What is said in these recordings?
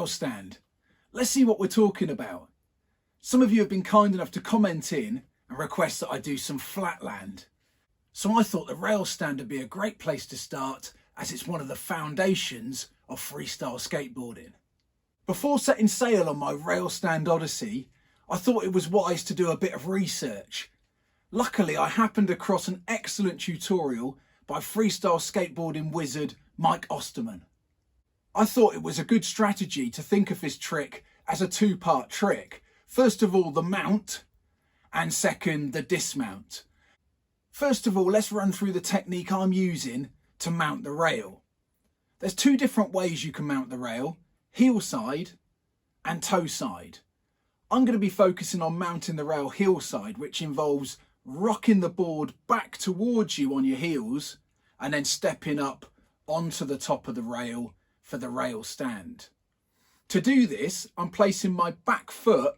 rail stand. Let's see what we're talking about. Some of you have been kind enough to comment in and request that I do some flatland. So I thought the rail stand would be a great place to start, as it's one of the foundations of freestyle skateboarding. Before setting sail on my rail stand odyssey, I thought it was wise to do a bit of research. Luckily, I happened across an excellent tutorial by freestyle skateboarding wizard Mike Osterman. I thought it was a good strategy to think of this trick as a two-part trick. First of all, the mount, and second, the dismount. First of all, let's run through the technique I'm using to mount the rail. There's two different ways you can mount the rail, heel side and toe side. I'm going to be focusing on mounting the rail heel side, which involves rocking the board back towards you on your heels and then stepping up onto the top of the rail for the rail stand. To do this, I'm placing my back foot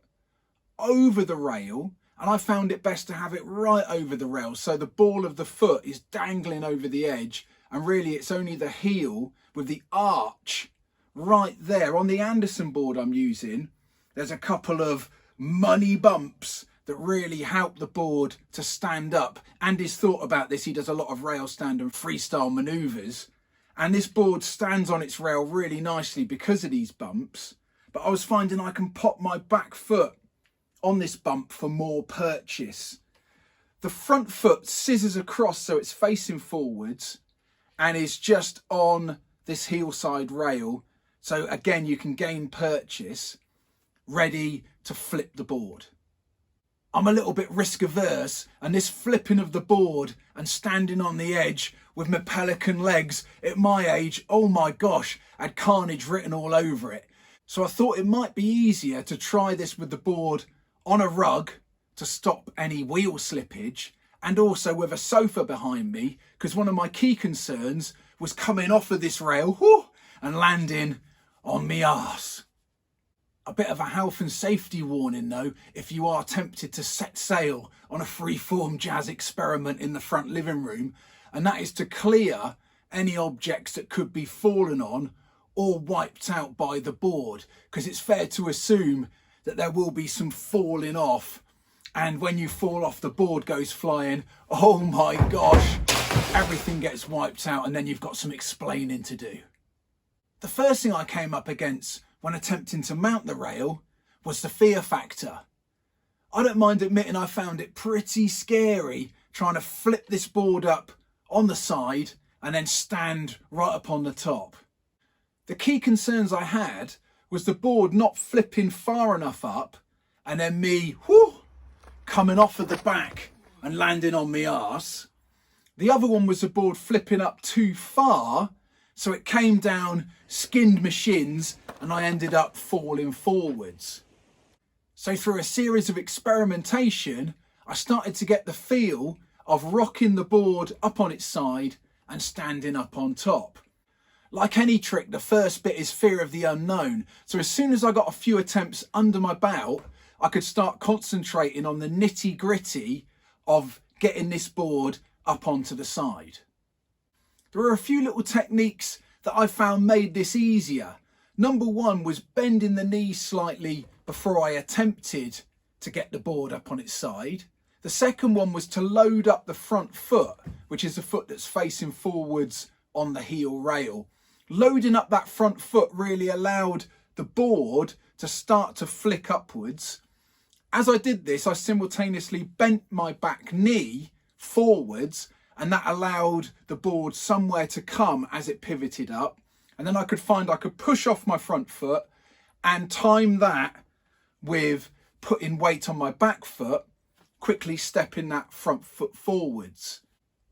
over the rail, and I found it best to have it right over the rail so the ball of the foot is dangling over the edge, and really it's only the heel with the arch right there. On the Anderson board I'm using, there's a couple of money bumps that really help the board to stand up. Andy's thought about this. He does a lot of rail stand and freestyle maneuvers, and this board stands on its rail really nicely because of these bumps. But I was finding I can pop my back foot on this bump for more purchase. The front foot scissors across so it's facing forwards and is just on this heel side rail. So again, you can gain purchase, ready to flip the board. I'm a little bit risk averse, and this flipping of the board and standing on the edge with my pelican legs at my age, oh my gosh, had carnage written all over it. So I thought it might be easier to try this with the board on a rug to stop any wheel slippage, and also with a sofa behind me, because one of my key concerns was coming off of this rail and landing on me arse. A bit of a health and safety warning though, if you are tempted to set sail on a freeform jazz experiment in the front living room, and that is to clear any objects that could be fallen on or wiped out by the board, because it's fair to assume that there will be some falling off, and when you fall off, the board goes flying. Oh my gosh, everything gets wiped out, and then you've got some explaining to do. The first thing I came up against when attempting to mount the rail was the fear factor. I don't mind admitting I found it pretty scary trying to flip this board up on the side and then stand right up on the top. The key concerns I had was the board not flipping far enough up and then me coming off of the back and landing on me arse. The other one was the board flipping up too far, so it came down, skinned my shins, and I ended up falling forwards. So through a series of experimentation, I started to get the feel of rocking the board up on its side and standing up on top. Like any trick, the first bit is fear of the unknown. So as soon as I got a few attempts under my belt, I could start concentrating on the nitty gritty of getting this board up onto the side. There are a few little techniques that I found made this easier. Number one was bending the knees slightly before I attempted to get the board up on its side. The second one was to load up the front foot, which is the foot that's facing forwards on the heel rail. Loading up that front foot really allowed the board to start to flick upwards. As I did this, I simultaneously bent my back knee forwards, and that allowed the board somewhere to come as it pivoted up. And then I could find I could push off my front foot and time that with putting weight on my back foot, quickly stepping that front foot forwards.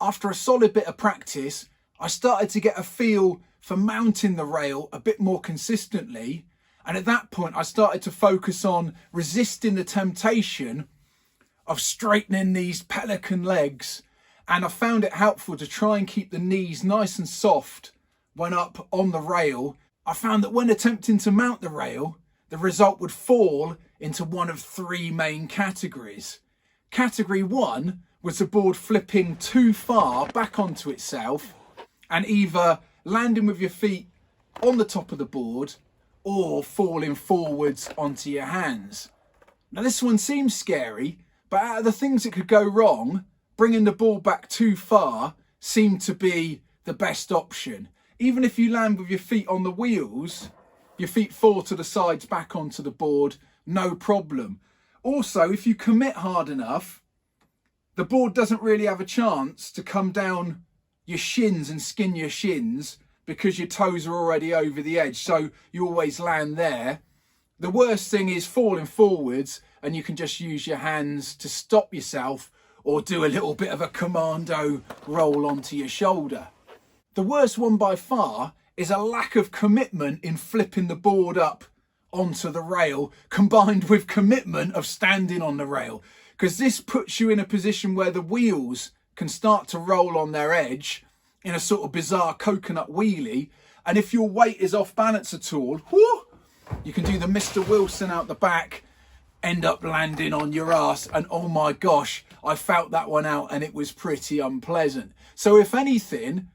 After a solid bit of practice, I started to get a feel for mounting the rail a bit more consistently. And at that point, I started to focus on resisting the temptation of straightening these pelican legs. And I found it helpful to try and keep the knees nice and soft when up on the rail. I found that when attempting to mount the rail, the result would fall into one of three main categories. Category one was the board flipping too far back onto itself and either landing with your feet on the top of the board or falling forwards onto your hands. Now this one seems scary, but out of the things that could go wrong, bringing the ball back too far seemed to be the best option. Even if you land with your feet on the wheels, your feet fall to the sides back onto the board, no problem. Also, if you commit hard enough, the board doesn't really have a chance to come down your shins and skin your shins because your toes are already over the edge, so you always land there. The worst thing is falling forwards, and you can just use your hands to stop yourself or do a little bit of a commando roll onto your shoulder. The worst one by far is a lack of commitment in flipping the board up onto the rail, combined with commitment of standing on the rail, because this puts you in a position where the wheels can start to roll on their edge in a sort of bizarre coconut wheelie, and if your weight is off balance at all, whoo, you can do the Mr. Wilson out the back, end up landing on your ass, and oh my gosh, I felt that one out and it was pretty unpleasant. So if anything,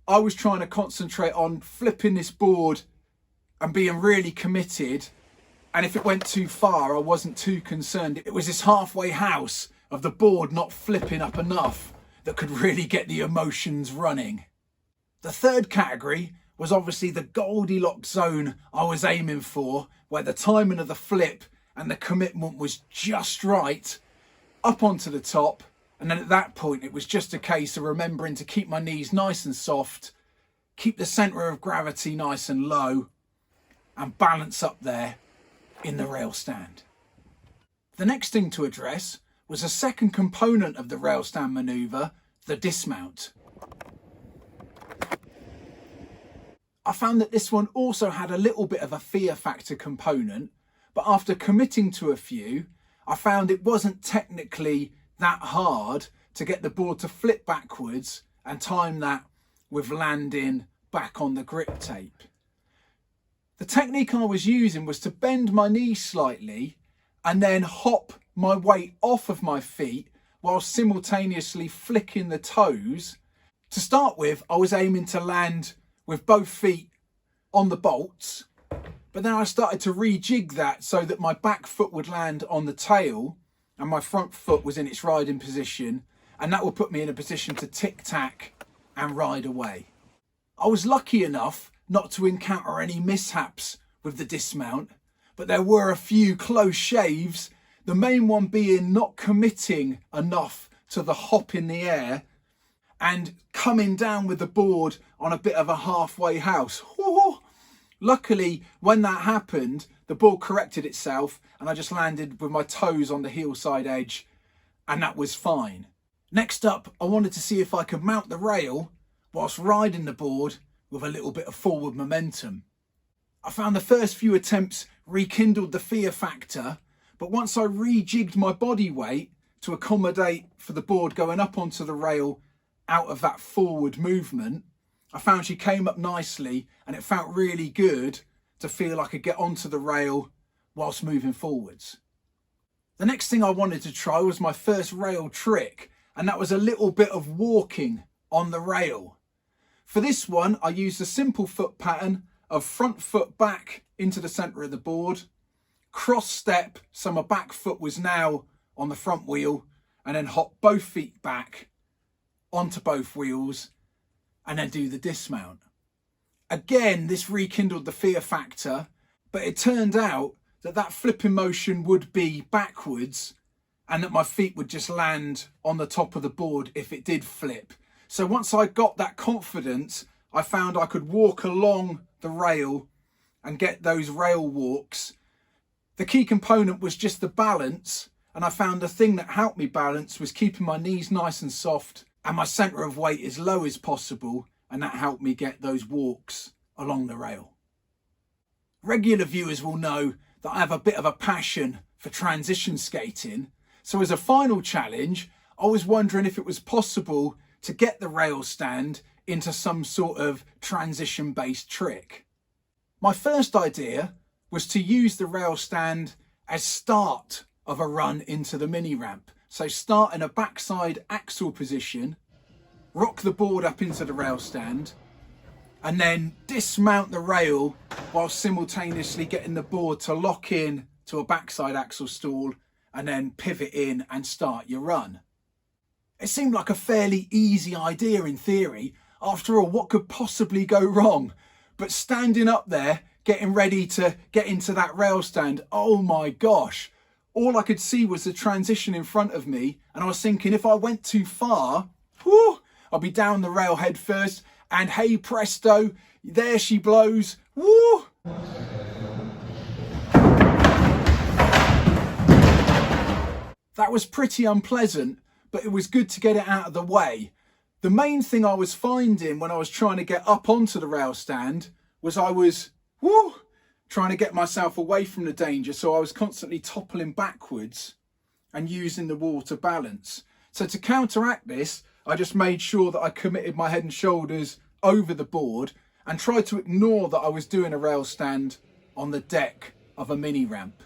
I was trying to concentrate on flipping this board and being really committed, and if it went too far, I wasn't too concerned. It was this halfway house of the board not flipping up enough that could really get the emotions running. The third category was obviously the Goldilocks zone I was aiming for, where the timing of the flip and the commitment was just right, up onto the top, and then at that point it was just a case of remembering to keep my knees nice and soft, keep the centre of gravity nice and low, and balance up there in the rail stand. The next thing to address was a second component of the rail stand manoeuvre, the dismount. I found that this one also had a little bit of a fear factor component, but after committing to a few, I found it wasn't technically that hard to get the board to flip backwards and time that with landing back on the grip tape. The technique I was using was to bend my knees slightly and then hop my weight off of my feet while simultaneously flicking the toes. To start with, I was aiming to land with both feet on the bolts, but then I started to rejig that so that my back foot would land on the tail and my front foot was in its riding position, and that would put me in a position to tic-tac and ride away. I was lucky enough not to encounter any mishaps with the dismount, but there were a few close shaves, the main one being not committing enough to the hop in the air and coming down with the board on a bit of a halfway house. Whoa. Luckily, when that happened, the board corrected itself and I just landed with my toes on the Heelside edge, and that was fine. Next up, I wanted to see if I could mount the rail whilst riding the board with a little bit of forward momentum. I found the first few attempts rekindled the fear factor, but once I rejigged my body weight to accommodate for the board going up onto the rail out of that forward movement, I found she came up nicely, and it felt really good to feel I could get onto the rail whilst moving forwards. The next thing I wanted to try was my first rail trick, and that was a little bit of walking on the rail. For this one, I used a simple foot pattern of front foot back into the centre of the board, cross step so my back foot was now on the front wheel, and then hop both feet back onto both wheels and then do the dismount. Again, this rekindled the fear factor, but it turned out that that flipping motion would be backwards and that my feet would just land on the top of the board if it did flip. So once I got that confidence, I found I could walk along the rail and get those rail walks. The key component was just the balance, and I found the thing that helped me balance was keeping my knees nice and soft and my centre of weight as low as possible, and that helped me get those walks along the rail. Regular viewers will know that I have a bit of a passion for transition skating, so as a final challenge, I was wondering if it was possible to get the rail stand into some sort of transition-based trick. My first idea was to use the rail stand as start of a run into the mini ramp. So start in a backside axle position, rock the board up into the rail stand, and then dismount the rail while simultaneously getting the board to lock in to a backside axle stall and then pivot in and start your run. It seemed like a fairly easy idea in theory. After all, what could possibly go wrong? But standing up there, getting ready to get into that rail stand, oh my gosh, all I could see was the transition in front of me, and I was thinking if I went too far, whoo, I'll be down the rail head first, and hey presto, there she blows, woo! That was pretty unpleasant, but it was good to get it out of the way. The main thing I was finding when I was trying to get up onto the rail stand was I was, trying to get myself away from the danger, so I was constantly toppling backwards and using the wall to balance. So to counteract this, I just made sure that I committed my head and shoulders over the board and tried to ignore that I was doing a rail stand on the deck of a mini ramp.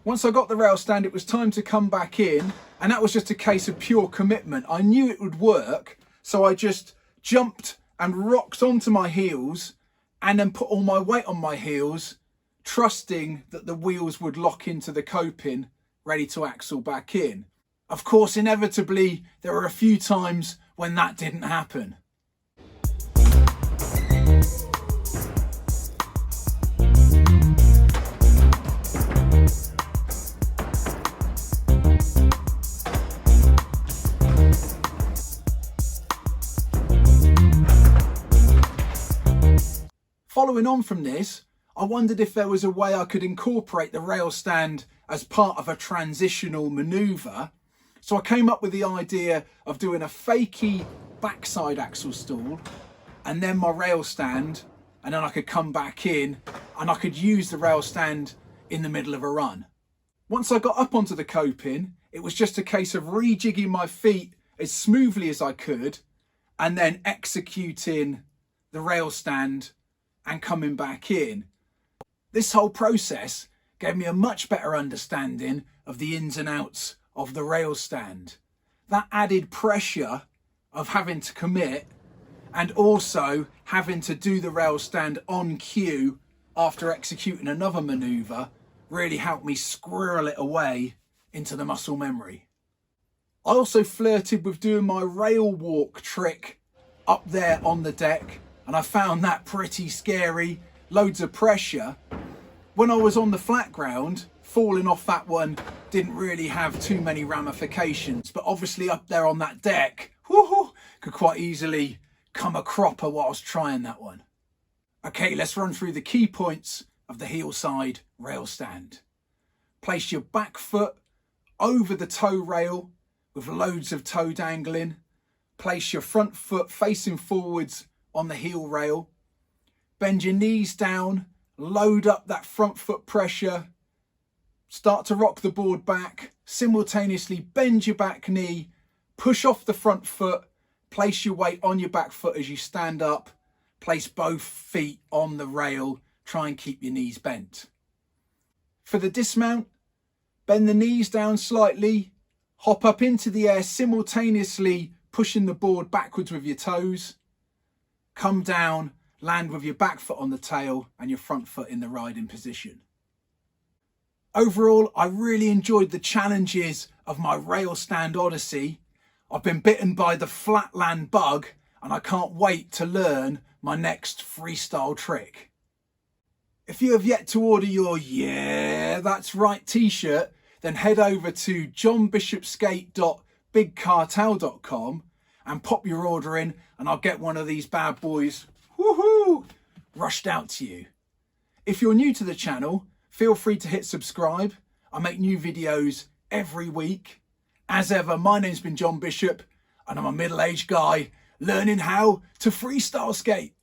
Once I got the rail stand, it was time to come back in, and that was just a case of pure commitment. I knew it would work, so I just jumped and rocked onto my heels and then put all my weight on my heels, trusting that the wheels would lock into the coping, ready to axle back in. Of course, inevitably, there were a few times when that didn't happen. Following on from this, I wondered if there was a way I could incorporate the rail stand as part of a transitional manoeuvre. So I came up with the idea of doing a fakey backside axle stall and then my rail stand, and then I could come back in and I could use the rail stand in the middle of a run. Once I got up onto the coping, it was just a case of rejigging my feet as smoothly as I could and then executing the rail stand and coming back in. This whole process gave me a much better understanding of the ins and outs of the rail stand. That added pressure of having to commit and also having to do the rail stand on cue after executing another manoeuvre really helped me squirrel it away into the muscle memory. I also flirted with doing my rail walk trick up there on the deck, and I found that pretty scary, loads of pressure. When I was on the flat ground, falling off that one didn't really have too many ramifications, but obviously up there on that deck, could quite easily come a cropper whilst trying that one. Okay, let's run through the key points of the Heelside rail stand. Place your back foot over the toe rail with loads of toe dangling. Place your front foot facing forwards on the heel rail. Bend your knees down, load up that front foot pressure, start to rock the board back, simultaneously bend your back knee, push off the front foot, place your weight on your back foot as you stand up, place both feet on the rail, try and keep your knees bent. For the dismount, bend the knees down slightly, hop up into the air, simultaneously pushing the board backwards with your toes. Come down, land with your back foot on the tail and your front foot in the riding position. Overall, I really enjoyed the challenges of my rail stand odyssey. I've been bitten by the flatland bug and I can't wait to learn my next freestyle trick. If you have yet to order your "Yeah, that's right" t-shirt, then head over to johnbishopskate.bigcartel.com and pop your order in, and I'll get one of these bad boys rushed out to you. If you're new to the channel, feel free to hit subscribe. I make new videos every week. As ever, my name's been John Bishop and I'm a middle-aged guy learning how to freestyle skate.